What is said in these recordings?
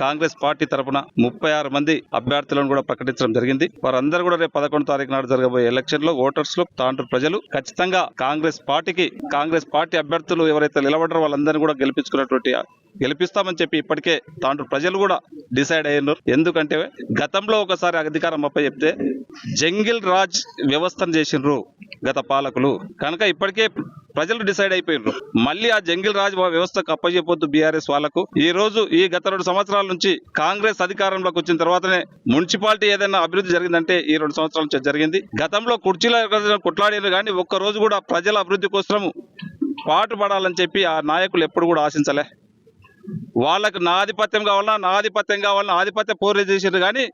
Congress party తరఫున 36 మంది అభ్యర్థులను కూడా ప్రకటించడం జరిగింది. వారందరూ కూడా రేపు 11వ తారీఖు నాడు జరగబోయే ఎలక్షన్ లో ఓటర్స్ లో తాండూరు ప్రజలు ఖచ్చితంగా కాంగ్రెస్ పార్టీ అభ్యర్థులు ఎవరైతే నిలబడ్డారో వాళ్ళందరినీ కూడా గెలిపిస్తామని చెప్పి ఇప్పటికే తాండూరు ప్రజలు కూడా డిసైడ్ అయ్యారు. ఎందుకంటే గతంలో ఒకసారి అధికారం అప్పచెప్తే జంగిల్ రాజ్ వ్యవస్థను చేసిండ్రు గత పాలకులు. కనుక ఇప్పటికే ప్రజలు డిసైడ్ అయిపోయినారు. మళ్ళీ ఆ జంగిల్ రాజ్ వ్యవస్థకు అప్పచెప్పొద్దు బీఆర్ఎస్ వాళ్లకు. ఈ గత 2 సంవత్సరాల నుంచి కాంగ్రెస్ అధికారంలోకి వచ్చిన తర్వాతనే మున్సిపాలిటీ ఏదైనా అభివృద్ధి జరిగిందంటే ఈ 2 సంవత్సరాల నుంచి జరిగింది. గతంలో కుర్చీల కొట్లాడారు కానీ ఒక్క రోజు కూడా ప్రజల అభివృద్ధి కోసం పాటుపడాలని చెప్పి ఆ నాయకులు ఎప్పుడు కూడా ఆశించలే. వాళ్ళకు నా ఆధిపత్యం కావాలన్నా ఆధిపత్య పోరు చేసారు కానీ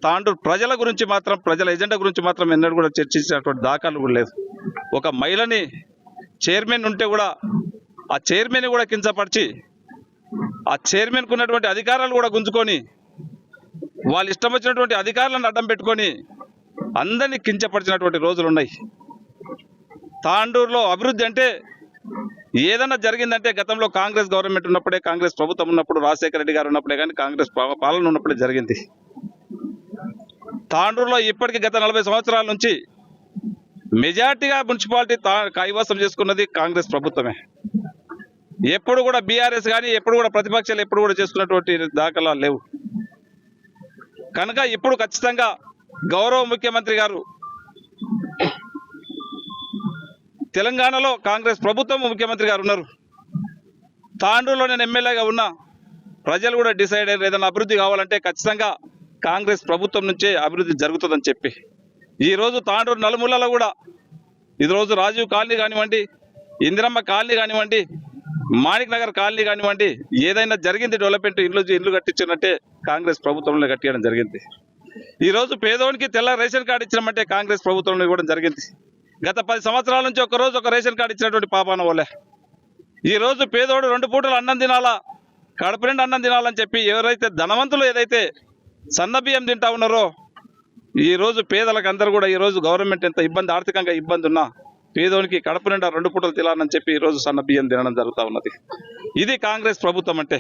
తాండూరు ప్రజల గురించి మాత్రం, ప్రజల ఎజెండా గురించి మాత్రం ఎన్నడూ కూడా చర్చించినటువంటి దాఖలు కూడా లేదు. ఒక మహిళని చైర్మన్ ఉంటే కూడా ఆ చైర్మన్ కూడా కించపరిచి ఆ చైర్మన్కు ఉన్నటువంటి అధికారాలు కూడా గుంజుకొని వాళ్ళు ఇష్టం వచ్చినటువంటి అధికారులను అడ్డం పెట్టుకొని అందరినీ కించపరిచినటువంటి రోజులు ఉన్నాయి. తాండూరులో అభివృద్ధి అంటే ఏదన్నా జరిగిందంటే గతంలో కాంగ్రెస్ గవర్నమెంట్ ఉన్నప్పుడే, కాంగ్రెస్ ప్రభుత్వం ఉన్నప్పుడు, రాజశేఖర రెడ్డి గారు ఉన్నప్పుడే కానీ కాంగ్రెస్ పాలన ఉన్నప్పుడే జరిగింది. తాండూరులో ఇప్పటికీ గత 40 సంవత్సరాల నుంచి మెజార్టీగా మున్సిపాలిటీ కైవసం చేసుకున్నది కాంగ్రెస్ ప్రభుత్వమే. ఎప్పుడు కూడా బీఆర్ఎస్ కానీ ఎప్పుడు కూడా ప్రతిపక్షాలు ఎప్పుడు కూడా చేసుకున్నటువంటి దాఖలాలు లేవు. కనుక ఇప్పుడు ఖచ్చితంగా గౌరవ ముఖ్యమంత్రి గారు తెలంగాణలో కాంగ్రెస్ ప్రభుత్వం ముఖ్యమంత్రి గారు ఉన్నారు. తాండూరులో నేను ఎమ్మెల్యేగా ఉన్నా. ప్రజలు కూడా డిసైడ్ అయ్యారు ఏదైనా అభివృద్ధి కావాలంటే ఖచ్చితంగా కాంగ్రెస్ ప్రభుత్వం నుంచే అభివృద్ధి జరుగుతుందని చెప్పి ఈరోజు తాండూరు నలుమూలలో కూడా ఈరోజు రాజీవ్ కాలనీ కానివ్వండి, ఇందిరమ్మ కాలనీ కానివ్వండి, మాణిక్ నగర్ కాలనీ కానివ్వండి, ఏదైనా జరిగింది డెవలప్మెంట్. ఇల్లు కట్టించినట్టే కాంగ్రెస్ ప్రభుత్వంలో కట్టించడం జరిగింది. ఈరోజు పేదోనికి తెల్ల రేషన్ కార్డు ఇచ్చినామంటే కాంగ్రెస్ ప్రభుత్వంలో ఇవ్వడం జరిగింది. గత 10 సంవత్సరాల నుంచి ఒక్కరోజు ఒక రేషన్ కార్డు ఇచ్చినటువంటి పాపాన వాళ్ళే. ఈరోజు పేదోడు 2 పూటలు అన్నం తినాలా, కడుపు నిండా అన్నం తినాలని చెప్పి ఎవరైతే ధనవంతులు ఏదైతే సన్న బియ్యం తింటా ఉన్నారో ఈరోజు పేదలకు అందరూ కూడా ఈరోజు గవర్నమెంట్ ఎంత ఆర్థికంగా ఇబ్బంది ఉన్నా పేదోనికి కడుపు నిండా 2 పూటలు తినాలని చెప్పి ఈరోజు సన్న బియ్యం తినడం జరుగుతూ ఉన్నది. ఇది కాంగ్రెస్ ప్రభుత్వం అంటే.